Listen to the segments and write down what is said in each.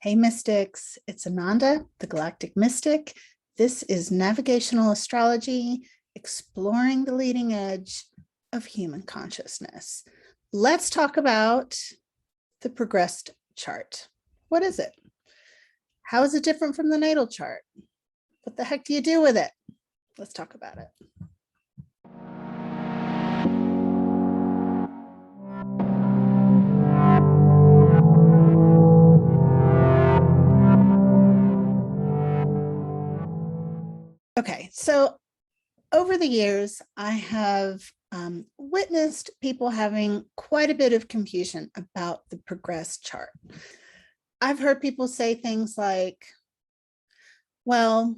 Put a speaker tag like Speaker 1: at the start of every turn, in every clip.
Speaker 1: Hey Mystics, it's Ananda, the Galactic Mystic. This is Navigational Astrology, exploring the leading edge of human consciousness. Let's talk about the progressed chart. What is it? How is it different from the natal chart? What the heck do you do with it? Let's talk about it. Okay, so over the years, I have witnessed people having quite a bit of confusion about the progressed chart. I've heard people say things like, well,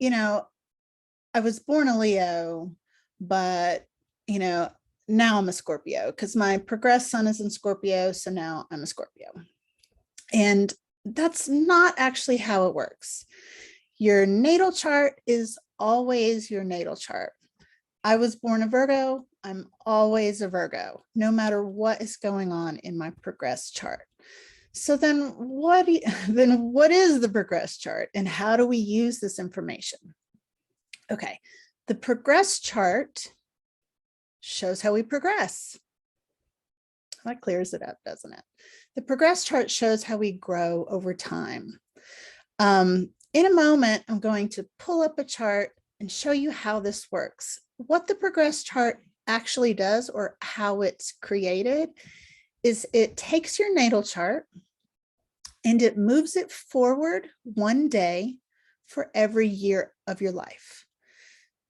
Speaker 1: I was born a Leo, but, now I'm a Scorpio because my progressed sun is in Scorpio. So now I'm a Scorpio. And that's not actually how it works. Your natal chart is always your natal chart. I was born a Virgo. I'm always a Virgo, no matter what is going on in my progressed chart. So then what is the progressed chart and how do we use this information? Okay, the progressed chart shows how we progress. That clears it up, doesn't it? The progressed chart shows how we grow over time. In a moment, I'm going to pull up a chart and show you how this works. What the progressed chart actually does, or how it's created, is it takes your natal chart and it moves it forward one day for every year of your life.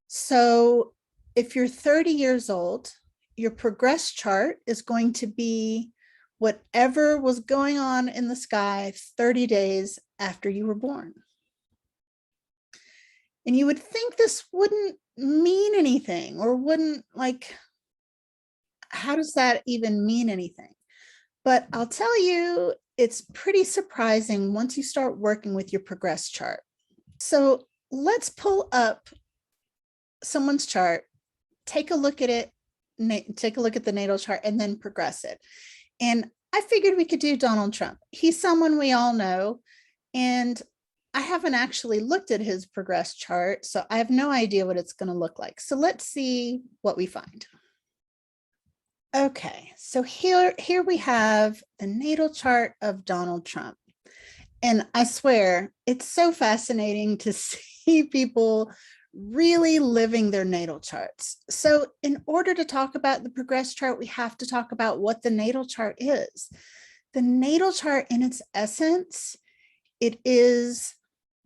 Speaker 1: So if you're 30 years old, your progressed chart is going to be whatever was going on in the sky 30 days after you were born. And you would think this wouldn't mean anything, or wouldn't, like, how does that even mean anything? But I'll tell you, it's pretty surprising once you start working with your progressed chart. So let's pull up someone's chart, take a look at it, take a look at the natal chart, and then progress it. And I figured we could do Donald Trump. He's someone we all know, and I haven't actually looked at his progressed chart, so I have no idea what it's going to look like. So let's see what we find. Okay, so here we have the natal chart of Donald Trump. And I swear, it's so fascinating to see people really living their natal charts. So in order to talk about the progressed chart, we have to talk about what the natal chart is. The natal chart, in its essence, it is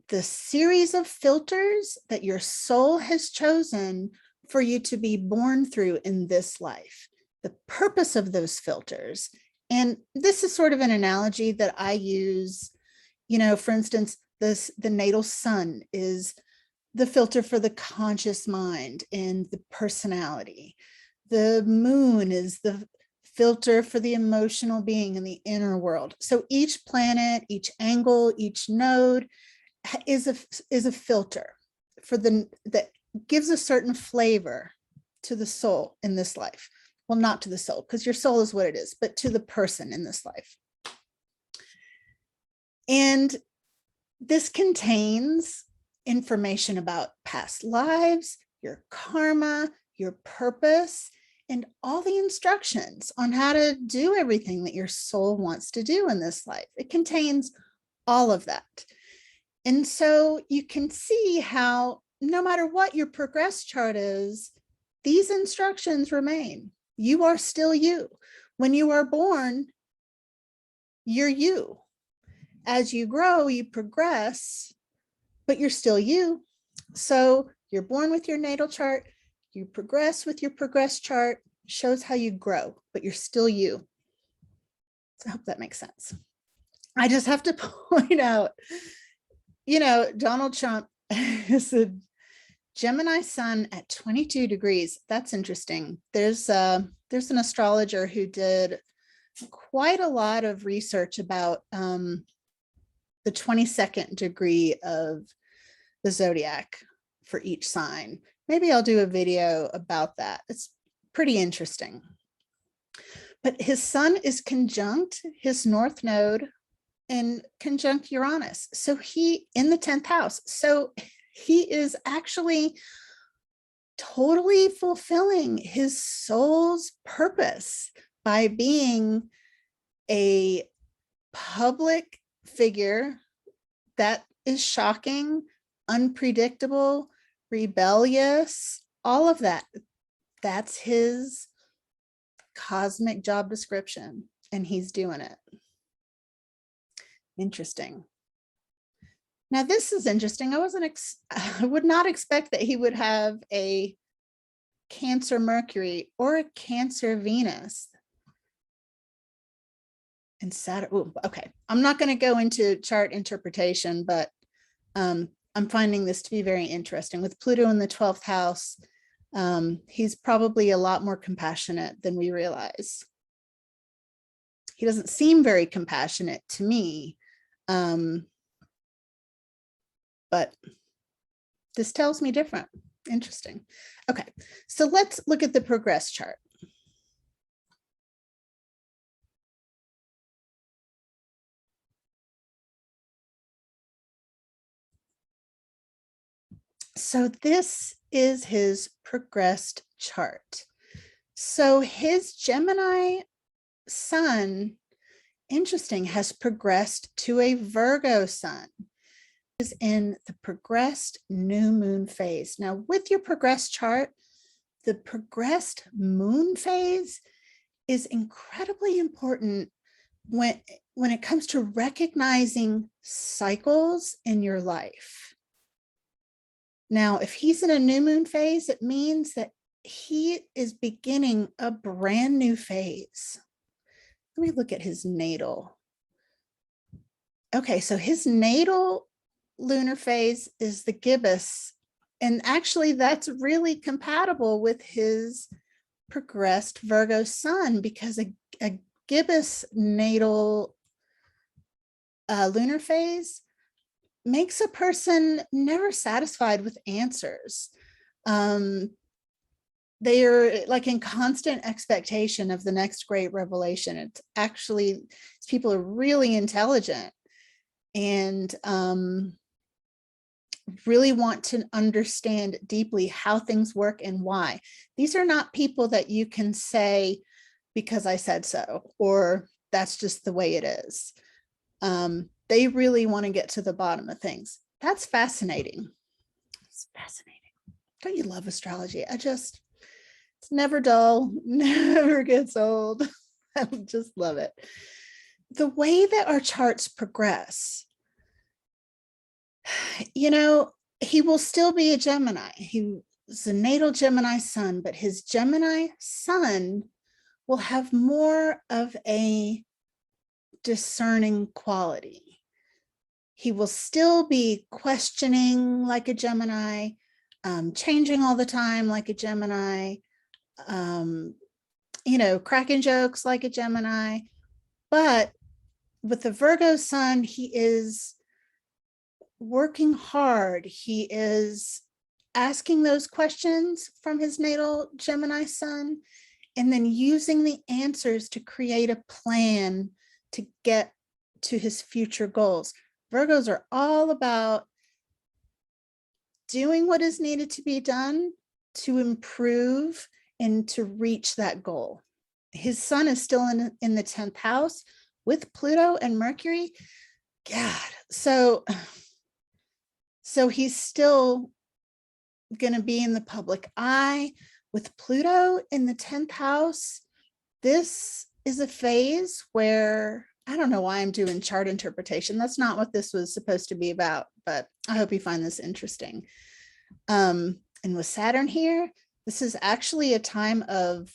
Speaker 1: the series of filters that your soul has chosen for you to be born through in this life. The purpose of those filters, and this is sort of an analogy that I use, for instance, the natal sun is the filter for the conscious mind and the personality. The moon is the filter for the emotional being and the inner world. So each planet, each angle, each node is a filter for that gives a certain flavor to the soul in this life. Well, not to the soul, because your soul is what it is, but to the person in this life. And this contains information about past lives, your karma, your purpose, and all the instructions on how to do everything that your soul wants to do in this life. It contains all of that. And so you can see how no matter what your progressed chart is, these instructions remain. You are still you. When you are born, you're you. As you grow, you progress, but you're still you. So you're born with your natal chart, you progress with your progressed chart, shows how you grow, but you're still you. So I hope that makes sense. I just have to point out, Donald Trump is a Gemini sun at 22 degrees. That's interesting. There's an astrologer who did quite a lot of research about the 22nd degree of the zodiac for each sign. Maybe I'll do a video about that. It's pretty interesting. But his sun is conjunct his north node in conjunct Uranus. So he in the 10th house. So he is actually totally fulfilling his soul's purpose by being a public figure that is shocking, unpredictable, rebellious, all of that. That's his cosmic job description, and he's doing it. Interesting. Now, this is interesting. I would not expect that he would have a Cancer Mercury or a Cancer Venus and Saturn. Ooh, okay, I'm not going to go into chart interpretation, but I'm finding this to be very interesting. With Pluto in the 12th house, he's probably a lot more compassionate than we realize. He doesn't seem very compassionate to me. But this tells me different. Interesting. Okay, so let's look at the progress chart. So this is his progressed chart. So his Gemini sun, interesting, has progressed to a Virgo sun. Is in the progressed new moon phase. Now, with your progressed chart, the progressed moon phase is incredibly important when it comes to recognizing cycles in your life. Now, if he's in a new moon phase, it means that he is beginning a brand new phase. Let me look at his natal. Okay, so his natal lunar phase is the gibbous, and actually that's really compatible with his progressed Virgo sun, because a gibbous natal lunar phase makes a person never satisfied with answers. They are like in constant expectation of the next great revelation. It's actually, people are really intelligent and really want to understand deeply how things work and why. These are not people that you can say, because I said so, or that's just the way it is. They really want to get to the bottom of things. That's fascinating. It's fascinating. Don't you love astrology? It's never dull, never gets old. I just love it. The way that our charts progress, you know, he will still be a Gemini. He's a natal Gemini sun, but his Gemini sun will have more of a discerning quality. He will still be questioning like a Gemini, changing all the time like a Gemini, you know, cracking jokes like a Gemini. But with the Virgo sun, he is working hard. He is asking those questions from his natal Gemini sun, and then using the answers to create a plan to get to his future goals. Virgos are all about doing what is needed to be done to improve and to reach that goal. His sun is still in the 10th house with Pluto and Mercury. God, so he's still going to be in the public eye with Pluto in the 10th house. This is a phase where, I don't know why I'm doing chart interpretation. That's not what this was supposed to be about, but I hope you find this interesting. And with Saturn here, this is actually a time of,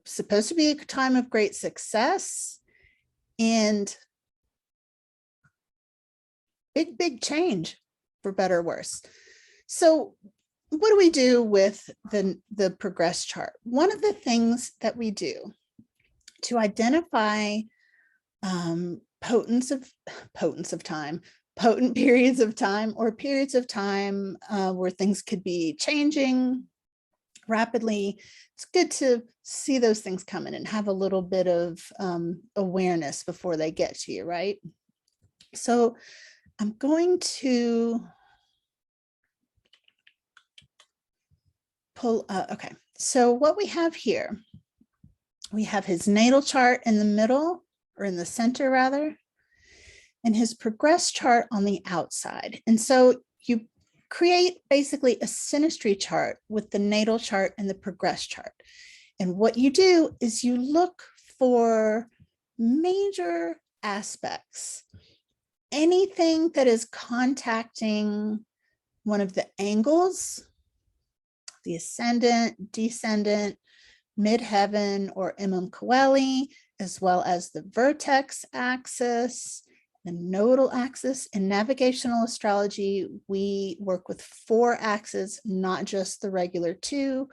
Speaker 1: supposed to be a time of great success and big change, for better or worse. So what do we do with the progress chart? One of the things that we do to identify potent periods of time, or periods of time where things could be changing rapidly, it's good to see those things coming and have a little bit of awareness before they get to you, right? So I'm going to pull, okay. So what we have here, we have his natal chart in the middle, or in the center rather, and his progress chart on the outside. And so you create basically a synastry chart with the natal chart and the progress chart. And what you do is you look for major aspects, anything that is contacting one of the angles, the ascendant, descendant, midheaven, or Imam Coeli, as well as the vertex axis, the nodal axis. In navigational astrology, we work with 4 axes, not just the regular 2.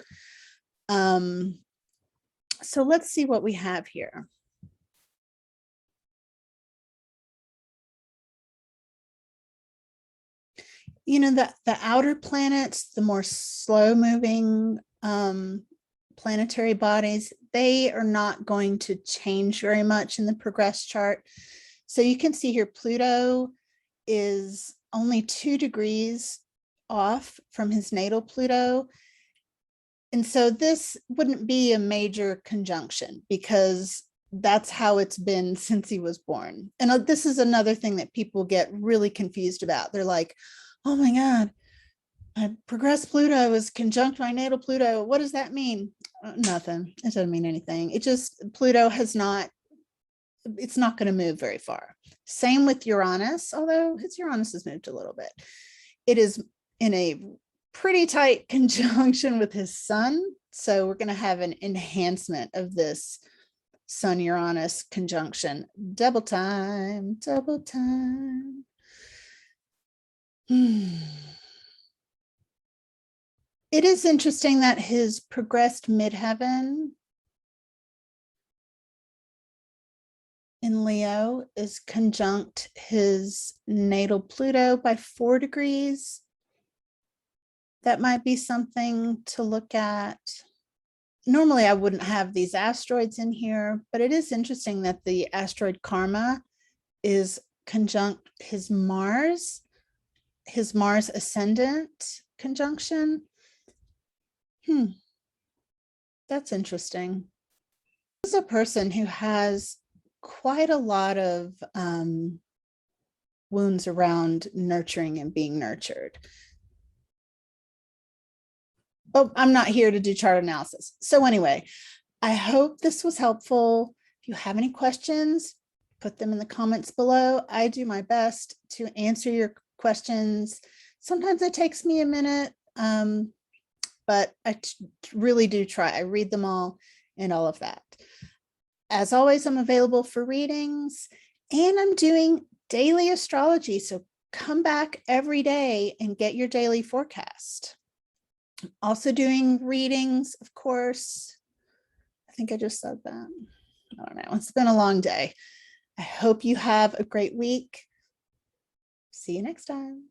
Speaker 1: So let's see what we have here. You know, the outer planets, the more slow moving planetary bodies, they are not going to change very much in the progress chart. So you can see here, Pluto is only 2 degrees off from his natal Pluto. And so this wouldn't be a major conjunction because that's how it's been since he was born. And this is another thing that people get really confused about. They're like, oh my God, my progressed Pluto is conjunct my natal Pluto. What does that mean? Nothing. It doesn't mean anything. It just, Pluto has not, it's not going to move very far. Same with Uranus, although his Uranus has moved a little bit. It is in a pretty tight conjunction with his sun. So we're going to have an enhancement of this Sun-Uranus conjunction. Double time, double time. It is interesting that his progressed midheaven in Leo is conjunct his natal Pluto by 4 degrees. That might be something to look at. Normally, I wouldn't have these asteroids in here, but it is interesting that the asteroid Karma is conjunct his Mars ascendant conjunction. That's interesting. This is a person who has quite a lot of wounds around nurturing and being nurtured. But I'm not here to do chart analysis. So anyway, I hope this was helpful. If you have any questions, put them in the comments below. I do my best to answer your questions. Sometimes it takes me a minute, but I really do try. I read them all and all of that. As always, I'm available for readings, and I'm doing daily astrology. So come back every day and get your daily forecast. I'm also doing readings, of course. I think I just said that. I don't know. It's been a long day. I hope you have a great week. See you next time.